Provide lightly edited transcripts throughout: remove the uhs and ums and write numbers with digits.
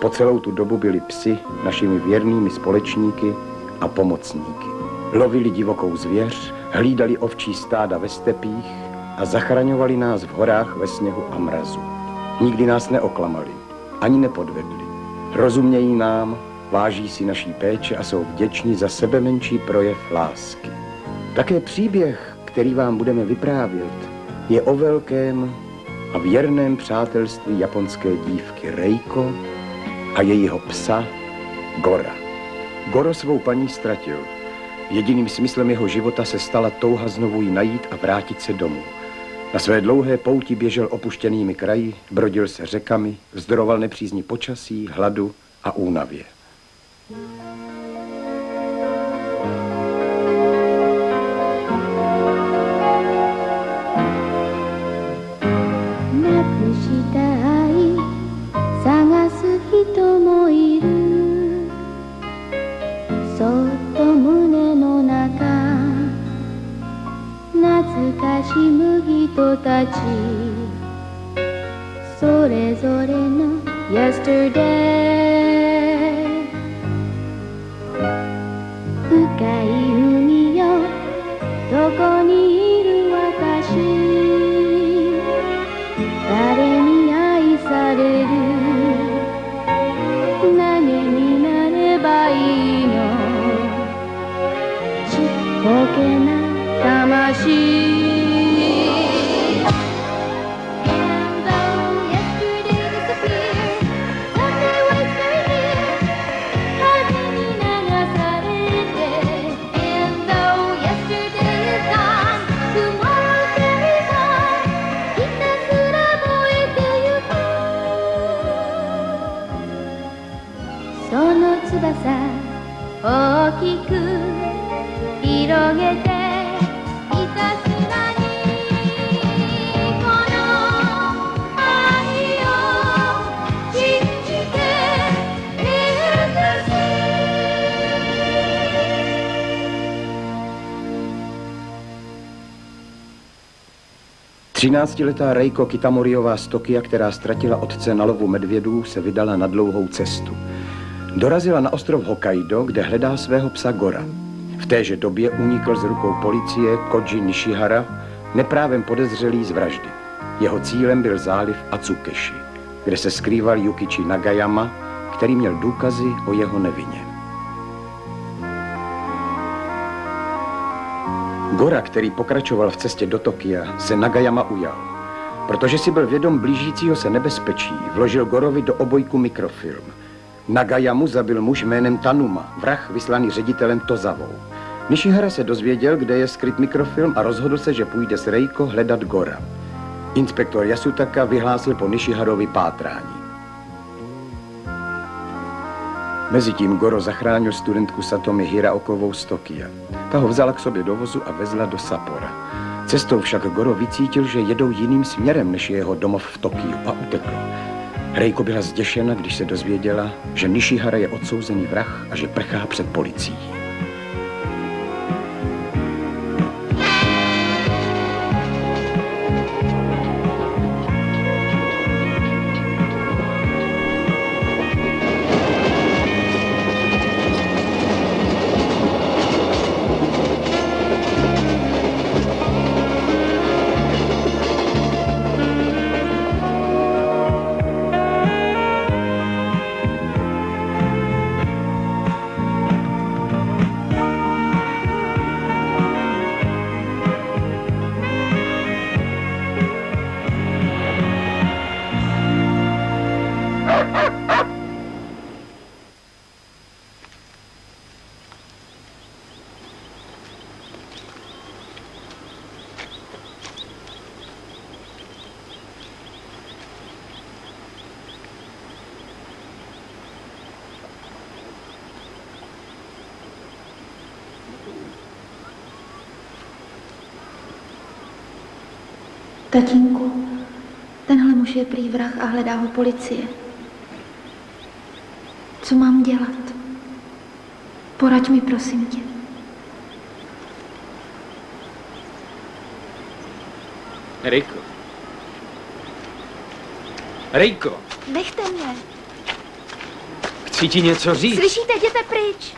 Po celou tu dobu byli psi našimi věrnými společníky a pomocníky. Lovili divokou zvěř, hlídali ovčí stáda ve stepích a zachraňovali nás v horách ve sněhu a mrazu. Nikdy nás neoklamali, ani nepodvedli. Rozumějí nám, váží si naší péče a jsou vděční za sebemenší projev lásky. Také příběh, který vám budeme vyprávět, je o velkém a věrném přátelství japonské dívky Reiko a jejího psa Gora. Goro svou paní ztratil. Jediným smyslem jeho života se stala touha znovu ji najít a vrátit se domů. Na své dlouhé pouti běžel opuštěnými kraji, brodil se řekami, vzdoroval nepřízni počasí, hladu a únavě. Třináctiletá Reiko Kitamoriová z Tokia, která ztratila otce na lovu medvědů, se vydala na dlouhou cestu. Dorazila na ostrov Hokkaido, kde hledá svého psa Gora. V téže době unikl z rukou policie Koji Nishihara, neprávem podezřelý z vraždy. Jeho cílem byl záliv Atsukeshi, kde se skrýval Yukichi Nagayama, který měl důkazy o jeho nevině. Gora, který pokračoval v cestě do Tokia, se Nagayama ujal. Protože si byl vědom blížícího se nebezpečí, vložil Gorovi do obojku mikrofilm. Nagayamu zabil muž jménem Tanuma, vrah vyslaný ředitelem Tozavou. Nishihara se dozvěděl, kde je skryt mikrofilm a rozhodl se, že půjde s Reiko hledat Gora. Inspektor Yasutaka vyhlásil po Nishiharovi pátrání. Mezitím Goro zachránil studentku Satomi Hiraokovou z Tokia. Ta ho vzala k sobě do vozu a vezla do Sappora. Cestou však Goro vycítil, že jedou jiným směrem, než je jeho domov v Tokiu, a utekl. Reiko byla zděšena, když se dozvěděla, že Nishihara je odsouzený vrah a že prchá před policií. Tatínku, tenhle muž je prý vrah a hledá ho policie. Co mám dělat? Poraď mi, prosím tě. Reiko. Reiko! Nechte mě. Musí ti něco říct. Slyšíte, jděte pryč.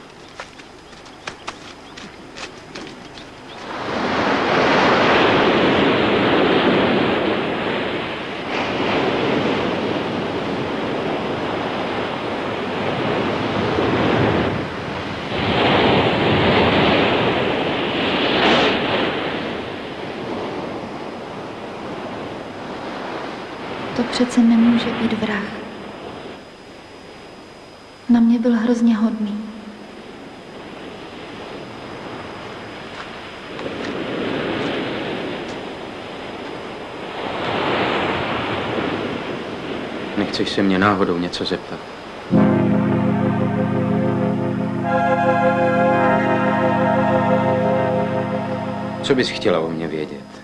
To přece nemůže být vrah. Na mě byl hrozně hodný. Nechceš se mě náhodou něco zeptat? Co bys chtěla o mě vědět?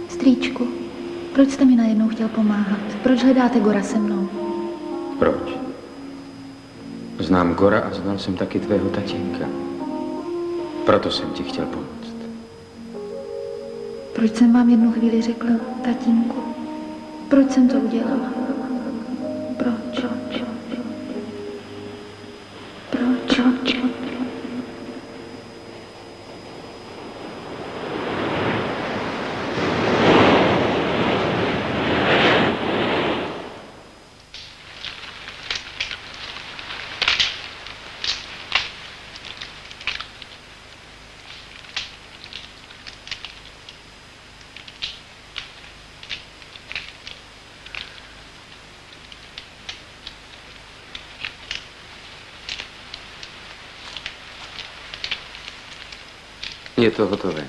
Strýčku, proč jste mi najednou chtěl pomáhat? Proč hledáte Gora se mnou? Proč? Znám Gora a znal jsem taky tvého tatínka. Proto jsem ti chtěl pomoct. Proč jsem vám jednu chvíli řekl tatínku? Proč jsem to udělala? Proč? Proč? Je to hotové.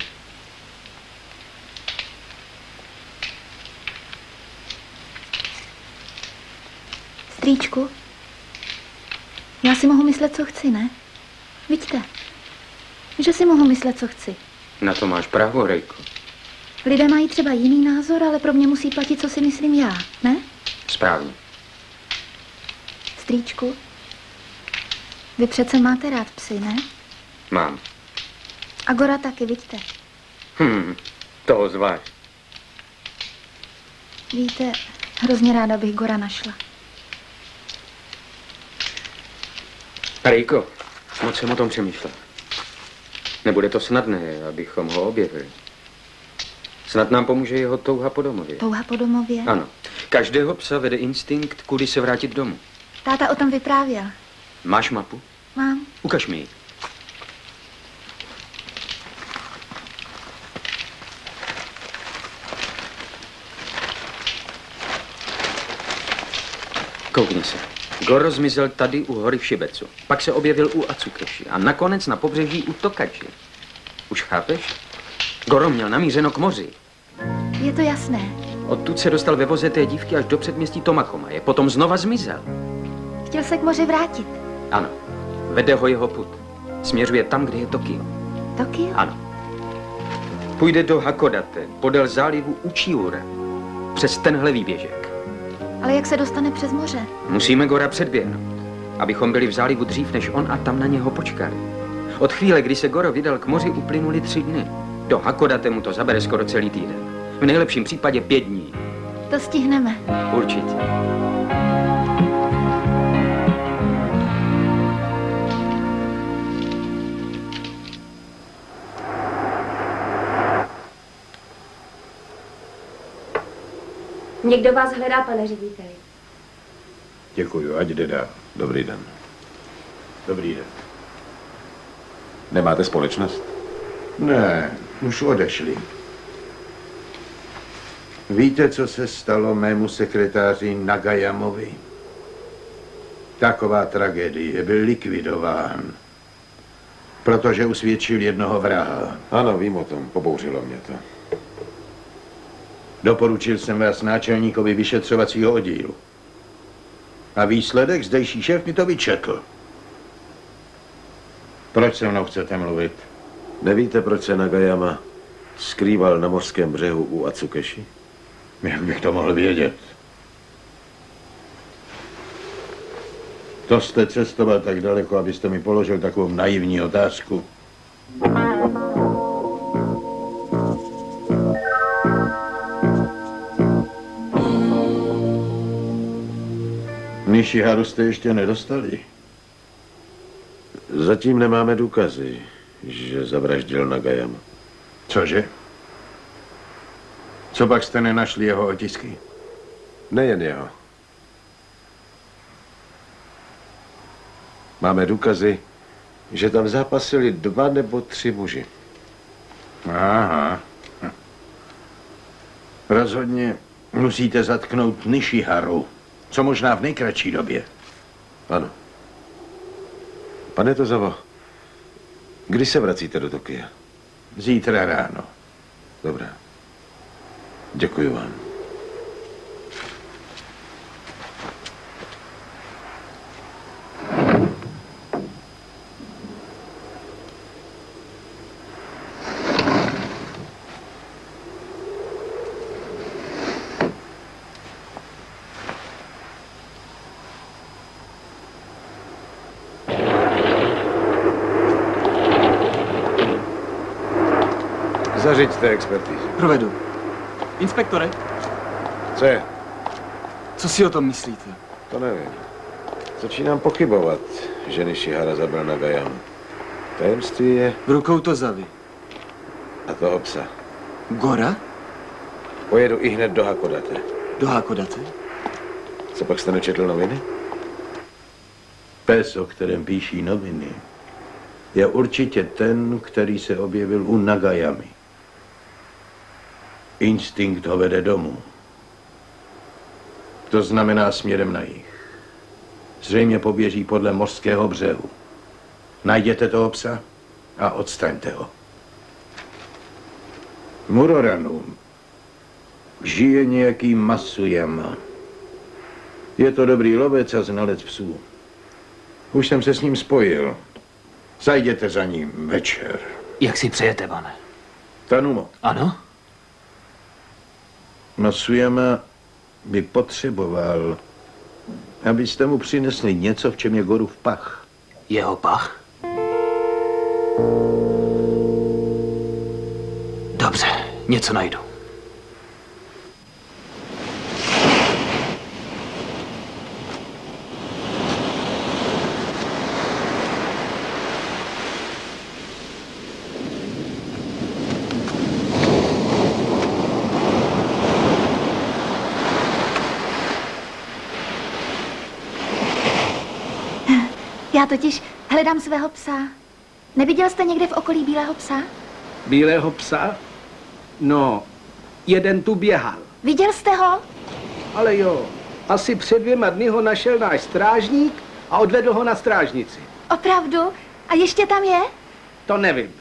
Strýčku, já si mohu myslet, co chci, ne? Vidíte, že si mohu myslet, co chci. Na to máš právo, Rejko. Lidé mají třeba jiný názor, ale pro mě musí platit, co si myslím já, ne? Správně. Strýčku, vy přece máte rád psy, ne? Mám. A Gora taky, vidíte? Toho zvlášť. Víte, hrozně ráda bych Gora našla. Rejko, moc jsem o tom přemýšlel. Nebude to snadné, abychom ho objevili. Snad nám pomůže jeho touha po domově. Touha po domově? Ano. Každého psa vede instinkt, kudy se vrátit domů. Táta o tom vyprávěl. Máš mapu? Mám. Ukaž mi ji. Koukni se. Goro zmizel tady u hory v Šibecu. Pak se objevil u Atsukeši a nakonec na pobřeží u Tokači. Už chápeš? Goro měl namířeno k moři. Je to jasné. Odtud se dostal ve voze té dívky až do předměstí Tomakomaje. Potom znova zmizel. Chtěl se k moři vrátit. Ano. Vede ho jeho put. Směřuje tam, kde je Tokio. Tokio? Ano. Půjde do Hakodate, podél zálivu Uchiura. Přes tenhle výběžek. Ale jak se dostane přes moře? Musíme Gora předběhnout, abychom byli v zálivu dřív, než on a tam na něho počkali. Od chvíle, kdy se Goro vydal k moři, uplynuly 3 dny. Do Hakodate mu to zabere skoro celý týden. V nejlepším případě 5 dní. To stihneme. Určitě. Někdo vás hledá, pane řediteli. Děkuju, ať jde dál. Dobrý den. Dobrý den. Nemáte společnost? Ne, už odešli. Víte, co se stalo mému sekretáři Nagayamovi? Taková tragédie, byl likvidován, protože usvědčil jednoho vraha. Ano, vím o tom, pobouřilo mě to. Doporučil jsem vás náčelníkovi vyšetřovacího oddílu. A výsledek zdejší šéf mi to vyčetl. Proč se mnou chcete mluvit? Nevíte, proč se Nagayama skrýval na mořském břehu u Atsukeši? Jak bych to mohl vědět? To jste cestoval tak daleko, abyste mi položil takovou naivní otázku. Nishiharu jste ještě nedostali. Zatím nemáme důkazy, že zavraždil Nagayama. Cože? Co pak jste nenašli jeho otisky? Nejen jeho. Máme důkazy, že tam zápasili 2 nebo 3 muži. Aha. Rozhodně musíte zatknout Nishiharu. Co možná v nejkratší době. Ano. Pane Tozawa, kdy se vracíte do Tokia? Zítra ráno. Dobrá. Děkuji vám. Zařiďte expertizu. Provedu. Inspektore, Co je? co si o tom myslíte? To nevím. Začínám pochybovat, že Nishihara zabil Nagayama. Tajemství je V rukou Tozavy. a toho psa. Gora? Pojedu i hned do Hakodate. Do Hakodate? Co pak jste nečetl noviny? Pes, o kterém píší noviny, je určitě ten, který se objevil u Nagayamy. Instinkt ho vede domů. To znamená směrem na jih. Zřejmě poběží podle mořského břehu. Najděte toho psa a odstaňte ho. V Muroranu žije nějaký Masuyama. Je to dobrý lovec a znalec psů. Už jsem se s ním spojil. Zajděte za ním večer. Jak si přejete, pane? Tanumo, Ano? Masuyama by potřeboval, abyste mu přinesli něco, v čem je Gorův pach. Jeho pach? Dobře, něco najdu. Já totiž hledám svého psa. Neviděl jste někde v okolí bílého psa? Bílého psa? No, jeden tu běhal. Viděl jste ho? Ale jo, asi před 2 dny ho našel náš strážník a odvedl ho na strážnici. Opravdu? A ještě tam je? To nevím.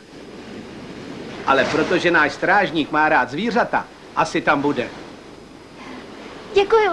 Ale protože náš strážník má rád zvířata, asi tam bude. Děkuju.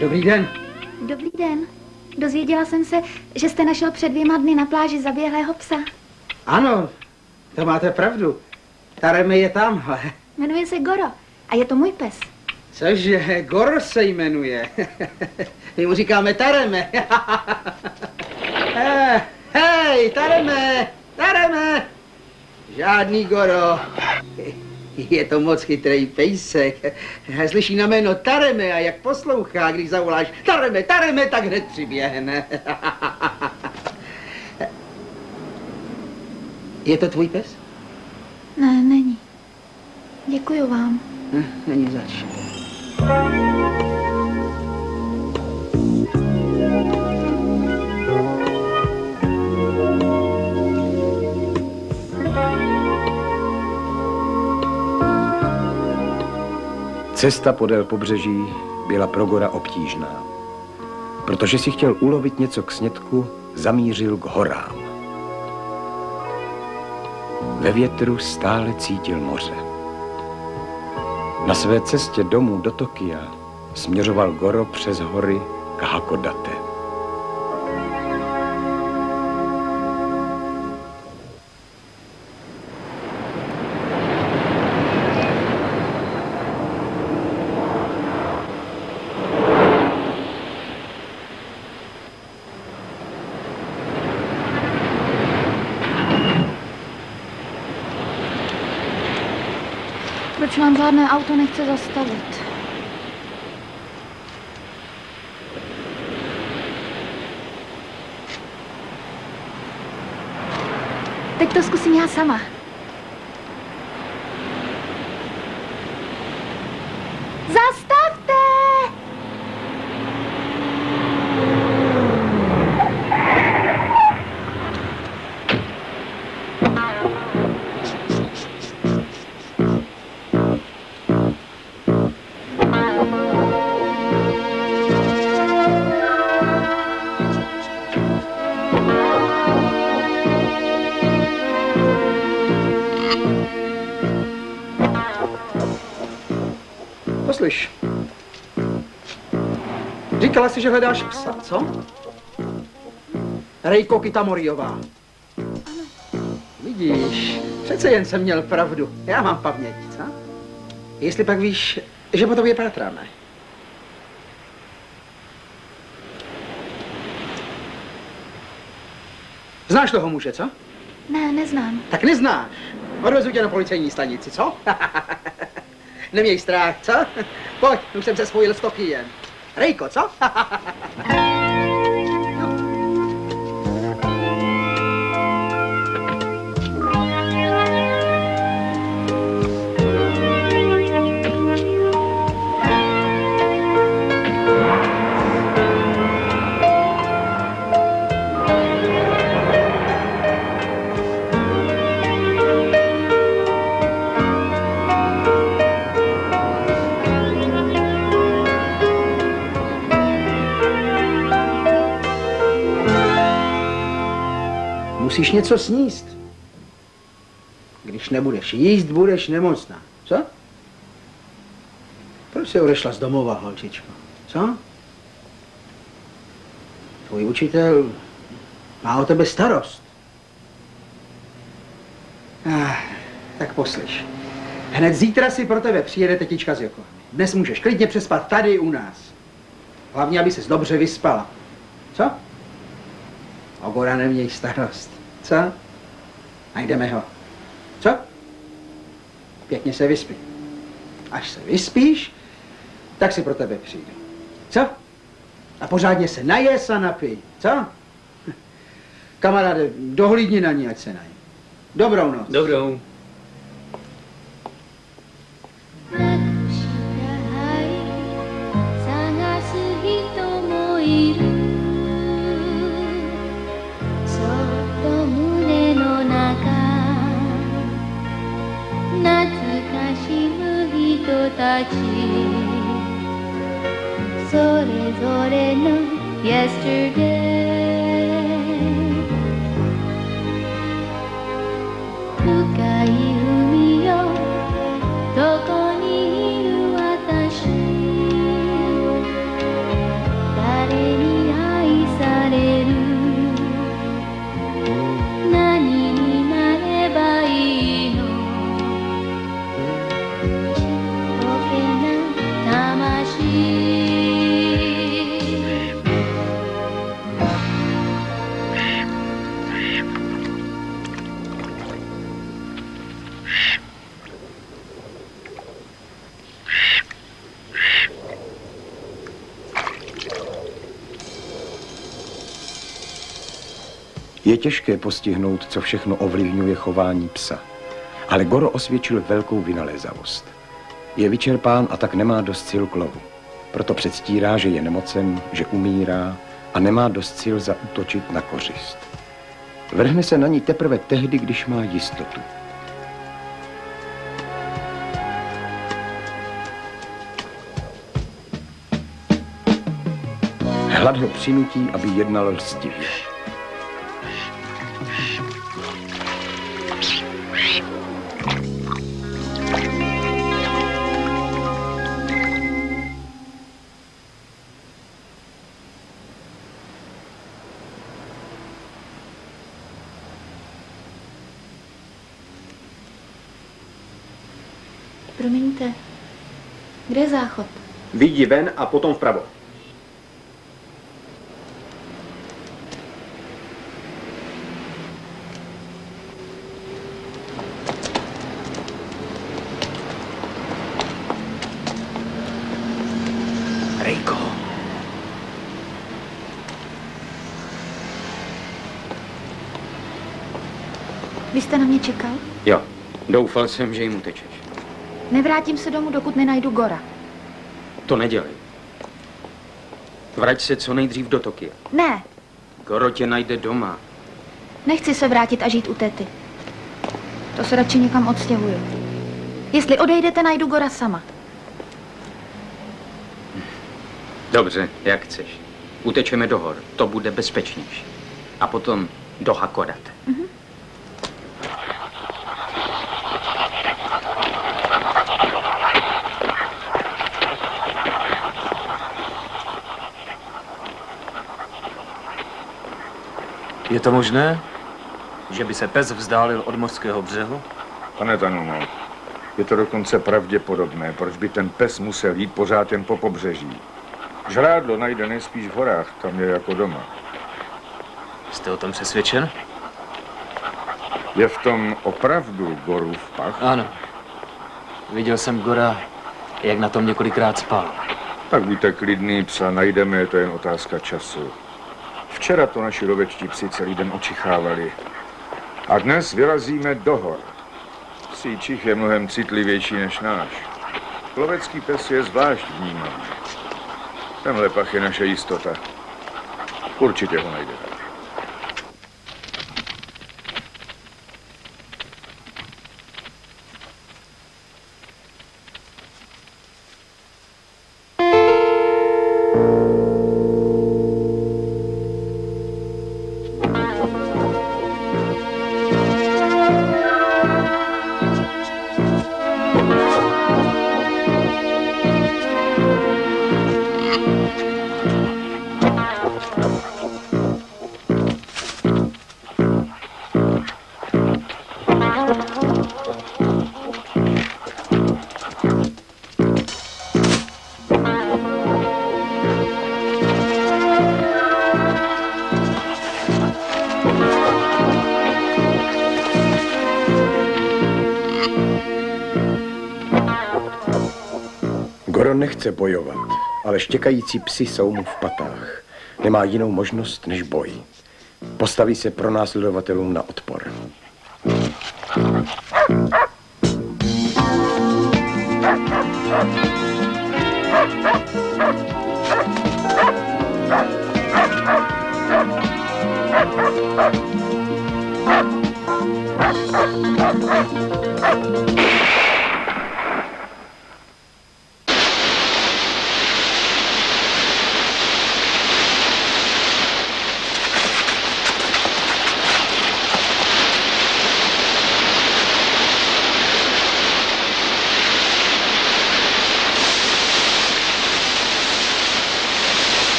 Dobrý den. Dobrý den. Dozvěděla jsem se, že jste našel před 2 dny na pláži zaběhlého psa. Ano, to máte pravdu. Tareme je tamhle. Jmenuje se Goro a je to můj pes. Cože, Gor se jmenuje. My mu říkáme Tareme. Hej, Tareme, Tareme. Žádný Goro. Je to moc chytrý pejsek. Slyší na jméno Tareme a jak poslouchá, když zavoláš Tareme, Tareme, tak hned přiběhne. Je to tvůj pes? Ne, není. Děkuju vám. Není zač. Cesta podél pobřeží byla pro Gora obtížná. Protože si chtěl ulovit něco k snědku, zamířil k horám. Ve větru stále cítil moře. Na své cestě domů do Tokia směřoval Goro přes hory k Hakodate. Proč nám žádné auto nechce zastavit? Teď to zkusím já sama. Zastavte! Poslyš, říkala jsi, že hledáš psa, co? Reiko Kitamoriová. Vidíš, přece jen jsem měl pravdu. Já mám paměť, co? Jestli pak víš, že po tobě pátráme. Znáš toho muže, co? Ne, neznám. Tak neznáš. Odvezu tě na policejní stanici, co? Neměj strach, co? Pojď, už jsem se spojil s Tokiem. Reiko, co? Musíš něco sníst. Když nebudeš jíst, budeš nemocná. Co? Proč jsi odešla z domova, holčičko? Co? Tvůj učitel má o tebe starost. Tak poslyš. Hned zítra si pro tebe přijede tetička z Yokohamy. Dnes můžeš klidně přespat tady u nás. Hlavně, aby ses dobře vyspala. Co? O Gora neměj starost. Co? Najdeme ho. Co? Pěkně se vyspí. Až se vyspíš, tak si pro tebe přijdu. Co? A pořádně se najes a napij. Co? Kamaráde, dohlídni na ní, ať se nají. Dobrou noc. Dobrou. Je těžké postihnout, co všechno ovlivňuje chování psa. Ale Goro osvědčil velkou vynalézavost. Je vyčerpán a tak nemá dost sil k lovu. Proto předstírá, že je nemocen, že umírá a nemá dost sil zaútočit na kořist. Vrhne se na ní teprve tehdy, když má jistotu. Hlad ho přinutí, aby jednal lstivě. Promiňte, kde je záchod? Vyjdi ven a potom vpravo. Rejko. Vy jste na mě čekal? Jo, doufal jsem, že jim utečeš. Nevrátím se domů, dokud nenajdu Gora. To nedělej. Vrať se co nejdřív do Tokia. Ne, Goro tě najde doma. nechci se vrátit a žít u tety. To se radši někam odstěhuju. Jestli odejdete, najdu Gora sama. Dobře, jak chceš. Utečeme do hor, to bude bezpečnější. A potom do Hakodate. Je to možné, že by se pes vzdálil od mořského břehu? Pane Tanumo, je to dokonce pravděpodobné, proč by ten pes musel jít pořád jen po pobřeží. Žrádlo najde nejspíš v horách, tam je jako doma. Jste o tom přesvědčen? Je v tom opravdu Gorův pach? Ano. Viděl jsem Gora, jak na tom několikrát spal. Tak buďte klidný, psa najdeme, je to jen otázka času. Včera to naši lovečtí psi celý den očichávali. A dnes vyrazíme do hor. Psí čich je mnohem citlivější než náš. Lovecký pes je zvlášť vnímavý. Tenhle pach je naše jistota. Určitě ho najdeme. Goro nechce bojovat, ale štěkající psi jsou mu v patách. Nemá jinou možnost než boj. Postaví se pronásledovatelům na odpor.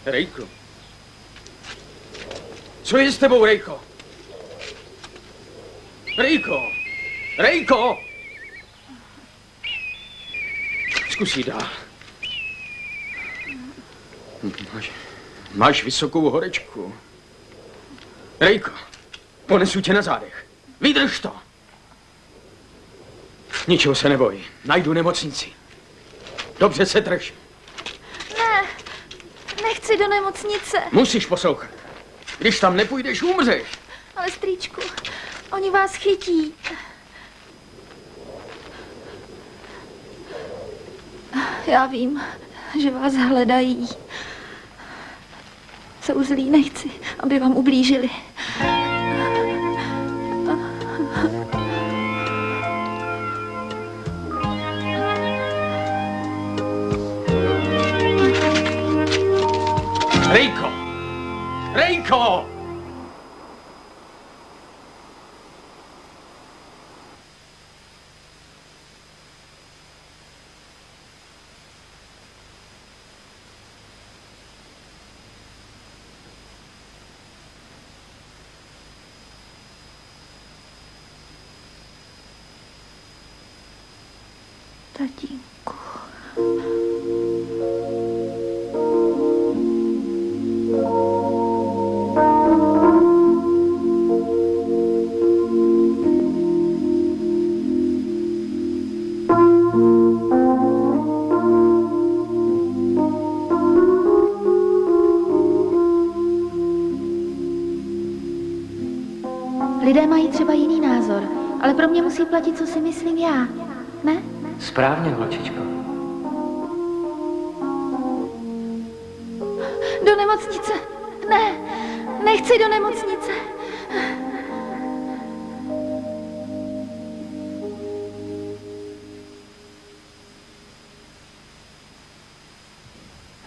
Rejko. Co je s tebou, Rejko? Rejko! Rejko! Zkus jít dál. Máš vysokou horečku. Rejko, ponesu tě na zádech. Vydrž to. Ničeho se neboj. Najdu nemocnici. Dobře se drž. Nechci do nemocnice. Musíš poslouchat. Když tam nepůjdeš, umřeš. Ale strýčku, oni vás chytí. Já vím, že vás hledají. Jsou zlí, nechci, aby vám ublížili. Rejko! Rejko! Tatínku. Lidé mají třeba jiný názor, ale pro mě musí platit, co si myslím já. Ne? Správně, holčičko. Do nemocnice. Ne, nechci do nemocnice.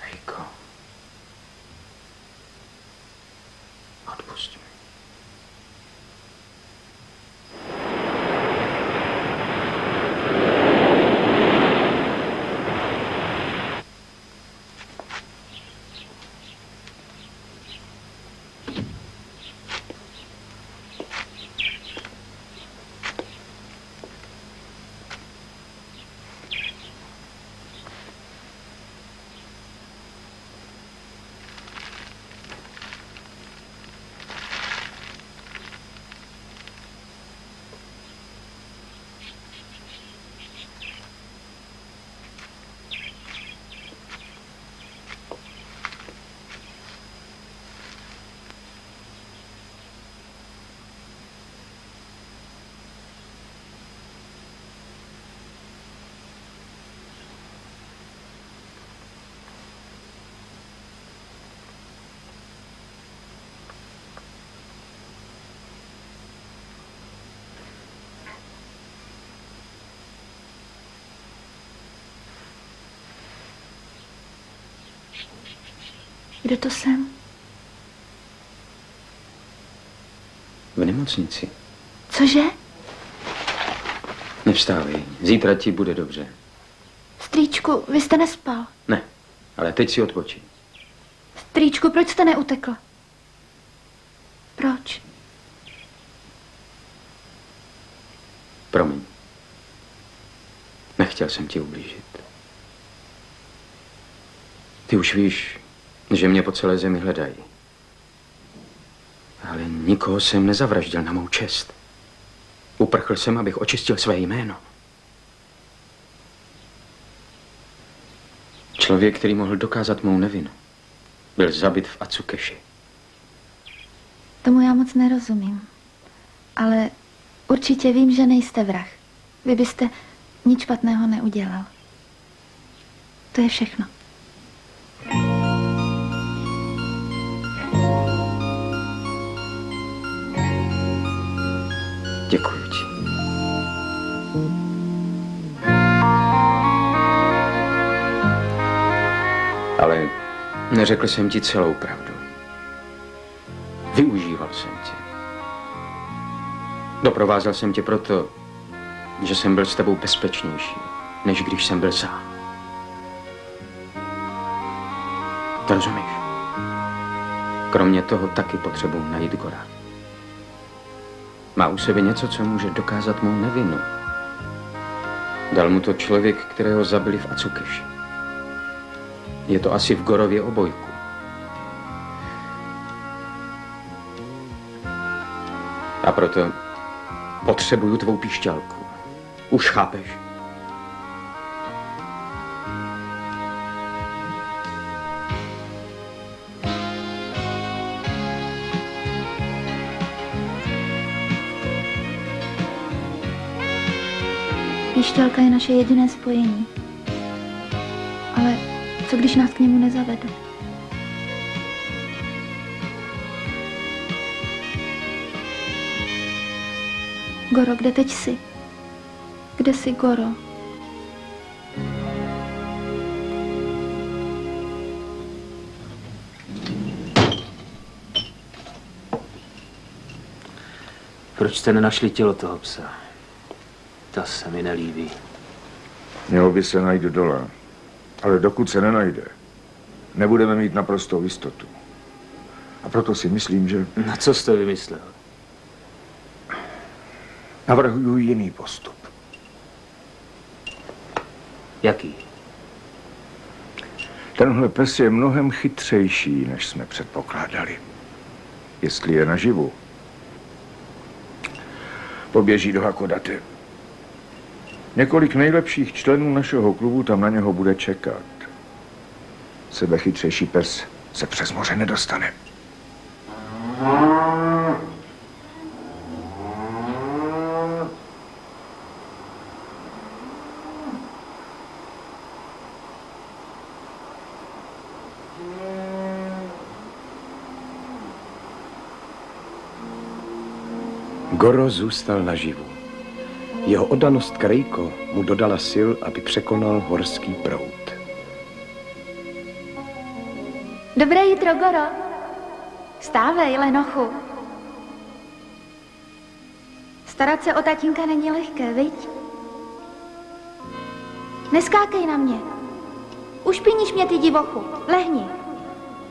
Hejko. Odpusť mi. Kde to jsem? V nemocnici. Cože? Nevstávej, zítra ti bude dobře. Strýčku, vy jste nespal. Ne, ale teď si odpočin. Strýčku, proč jste neutekl? Proč? Promiň. Nechtěl jsem ti ublížit. Ty už víš, že mě po celé zemi hledají. Ale nikoho jsem nezavraždil na mou čest. Uprchl jsem, abych očistil své jméno. Člověk, který mohl dokázat mou nevinu, byl zabit v Atsukeši. Tomu já moc nerozumím. Ale určitě vím, že nejste vrah. Vy byste nic špatného neudělal. To je všechno. Děkuji ti. Ale neřekl jsem ti celou pravdu. Využíval jsem tě. Doprovázel jsem tě proto, že jsem byl s tebou bezpečnější, než když jsem byl sám. To rozumíš? Kromě toho taky potřebuji najít Gora. Má u sebe něco, co může dokázat mou nevinu. Dal mu to člověk, kterého zabili v Atsukeši. Je to asi v Gorově obojku. A proto potřebuju tvou píšťalku. Už chápeš? Píšťalka je naše jediné spojení. Ale co když nás k němu nezavede? Goro, kde teď jsi? Kde jsi, Goro? Proč jste nenašli tělo toho psa? To se mi nelíbí. Mělo by se najít dole. Ale dokud se nenajde, nebudeme mít naprostou jistotu. A proto si myslím, že... Na co jste vymyslel? Navrhuju jiný postup. Jaký? Tenhle pes je mnohem chytřejší, než jsme předpokládali. Jestli je naživu, poběží do Hakodate. Několik nejlepších členů našeho klubu tam na něho bude čekat. Sebechytřejší pes se přes moře nedostane. Goro zůstal naživu. Jeho oddanost k Reiko mu dodala sil, aby překonal horský proud. Dobré jitro, Goro. Vstávej, lenochu. Starat se o tatínka není lehké, viď? Neskákej na mě. Ušpiníš mě, ty divochu. Lehni.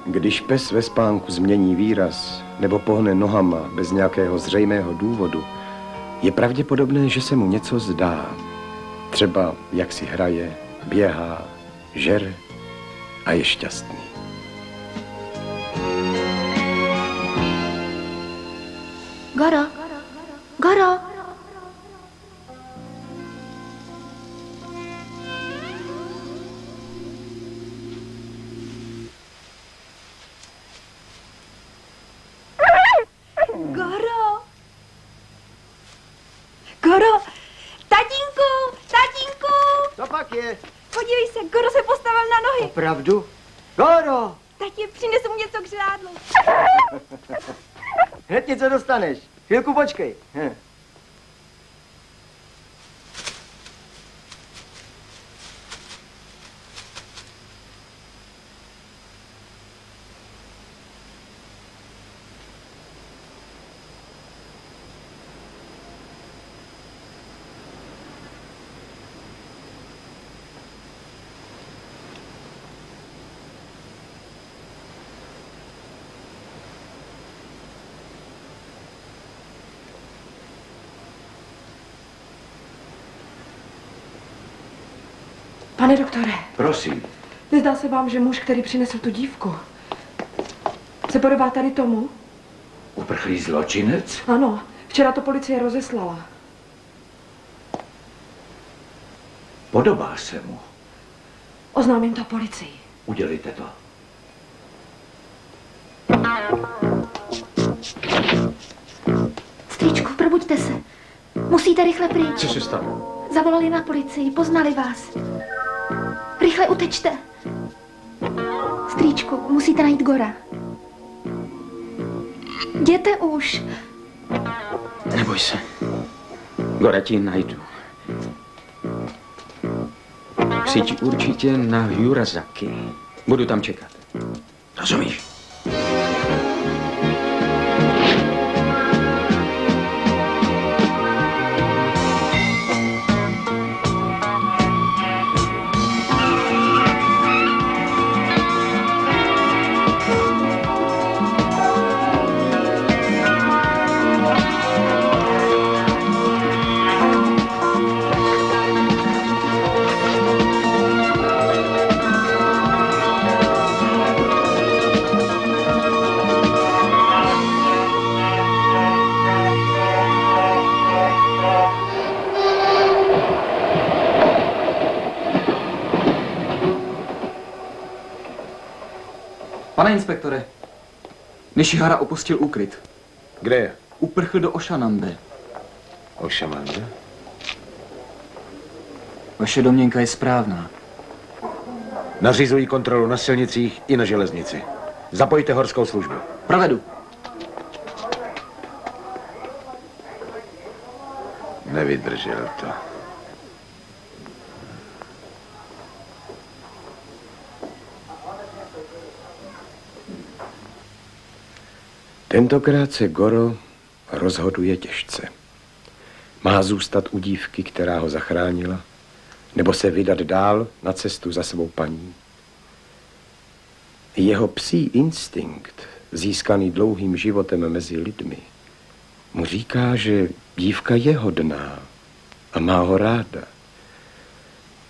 Když pes ve spánku změní výraz nebo pohne nohama bez nějakého zřejmého důvodu, je pravděpodobné, že se mu něco zdá. Třeba jak si hraje, běhá, žere a je šťastný. Goro, Goro. Goro! Goro! Tatínku! Tatínku! Co pak je? Podívej se, Goro se postavil na nohy. Opravdu? Goro! Tati, přinesu mu něco k žrádlu. Hned něco dostaneš. Chvilku počkej. Pane doktore. Prosím. Nezdá se vám, že muž, který přinesl tu dívku, se podobá tady tomu? Uprchlý zločinec? Ano, včera to policie rozeslala. Podobá se mu. Oznámím to policii. Udělejte to. Strýčku, probuďte se. Musíte rychle pryč. Co se stalo? Zavolali na policii, poznali vás. Rychle utečte. Strýčku, musíte najít Gora. Jděte už. Neboj se. Gora ti najdu. Přijď určitě na Jurazaki. Budu tam čekat. Rozumíš? Pane inspektore, Nishihara opustil úkryt. Kde je? Uprchl do Ošanambe. Ošanambe? Vaše domněnka je správná. Nařizují kontrolu na silnicích i na železnici. Zapojte horskou službu. Provedu. Nevydržel to. Tentokrát se Goro rozhoduje těžce. Má zůstat u dívky, která ho zachránila, nebo se vydat dál na cestu za svou paní. Jeho psí instinkt, získaný dlouhým životem mezi lidmi, mu říká, že dívka je hodná a má ho ráda.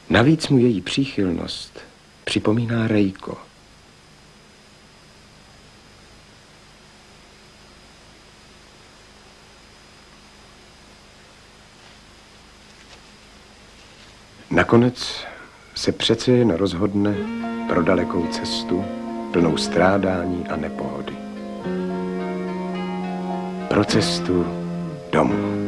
Navíc mu její příchylnost připomíná Rejko. Nakonec se přece jen rozhodne pro dalekou cestu, plnou strádání a nepohody. Pro cestu domů.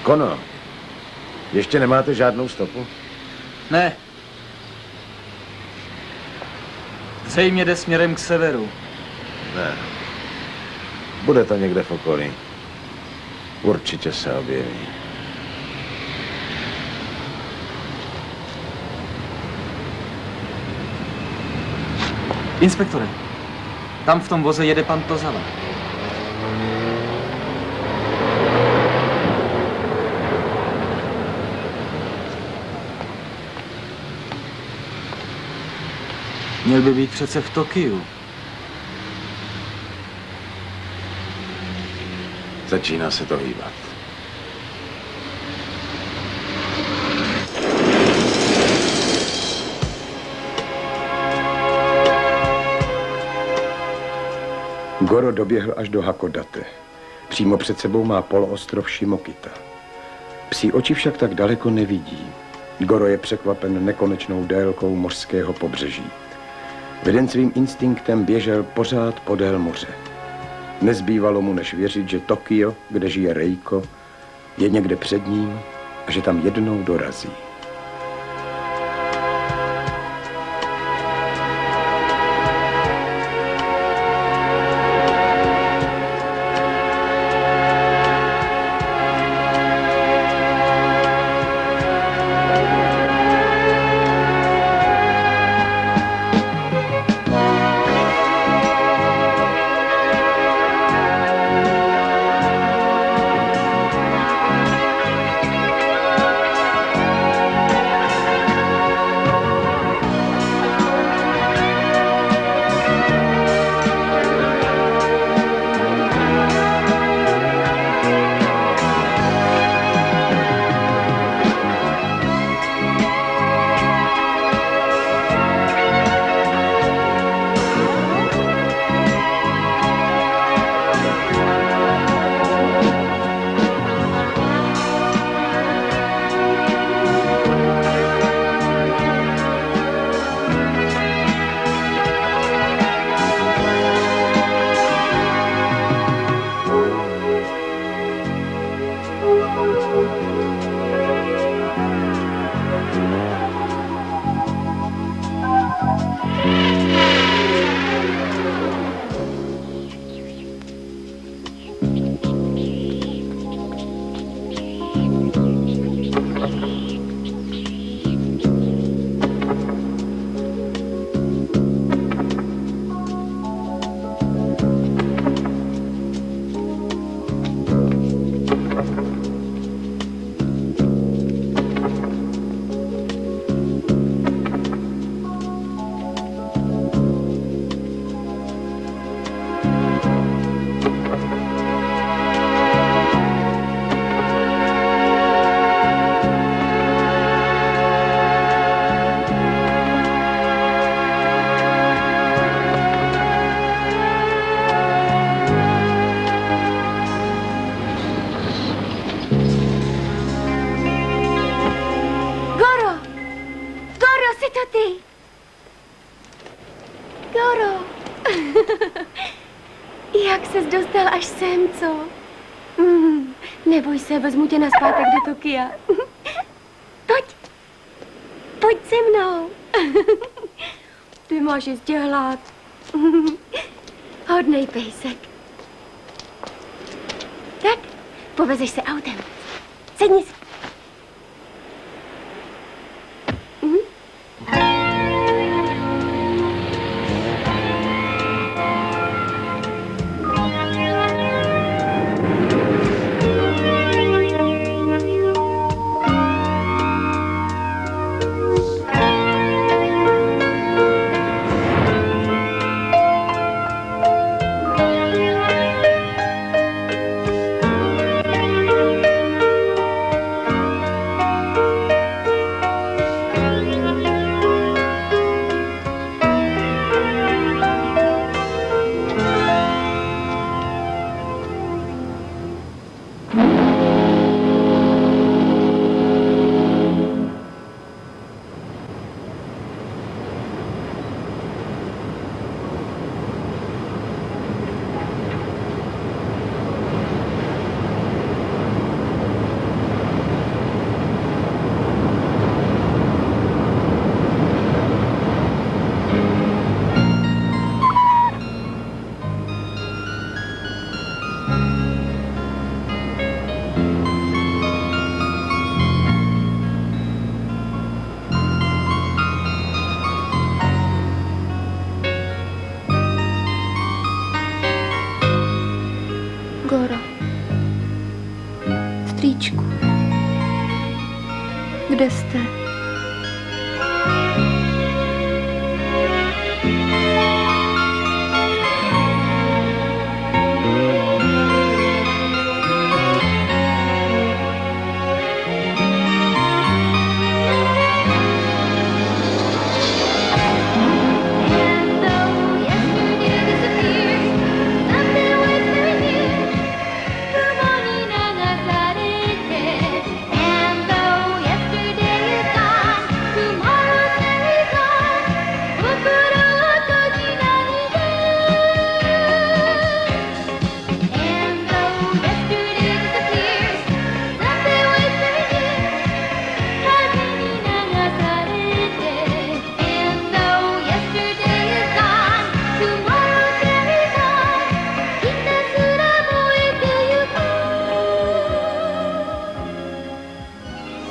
Kono, ještě nemáte žádnou stopu? Ne. Zřejmě jde směrem k severu. Ne. Bude to někde v okolí. Určitě se objeví. Inspektore, tam v tom voze jede pan Tozala. Měl by být přece v Tokiu. Začíná se to hýbat. Goro doběhl až do Hakodate. Přímo před sebou má poloostrov Šimokita. Psí oči však tak daleko nevidí. Goro je překvapen nekonečnou délkou mořského pobřeží. Veden svým instinktem běžel pořád podél moře. Nezbývalo mu než věřit, že Tokio, kde žije Reiko, je někde před ním a že tam jednou dorazí. Jak ses dostal až sem, co? Neboj se, vezmu tě nazpátek do Tokia. Pojď. Pojď se mnou. Ty máš jistě hlad. Hodnej pejsek. Tak, povezeš se autem. Sedni si. Goro. Strýčku. Kde jste?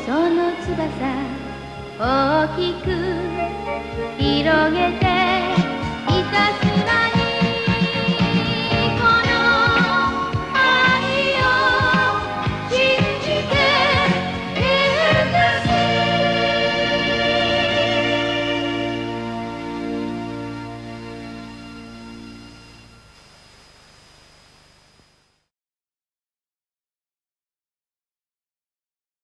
Sono 翼大きく広げて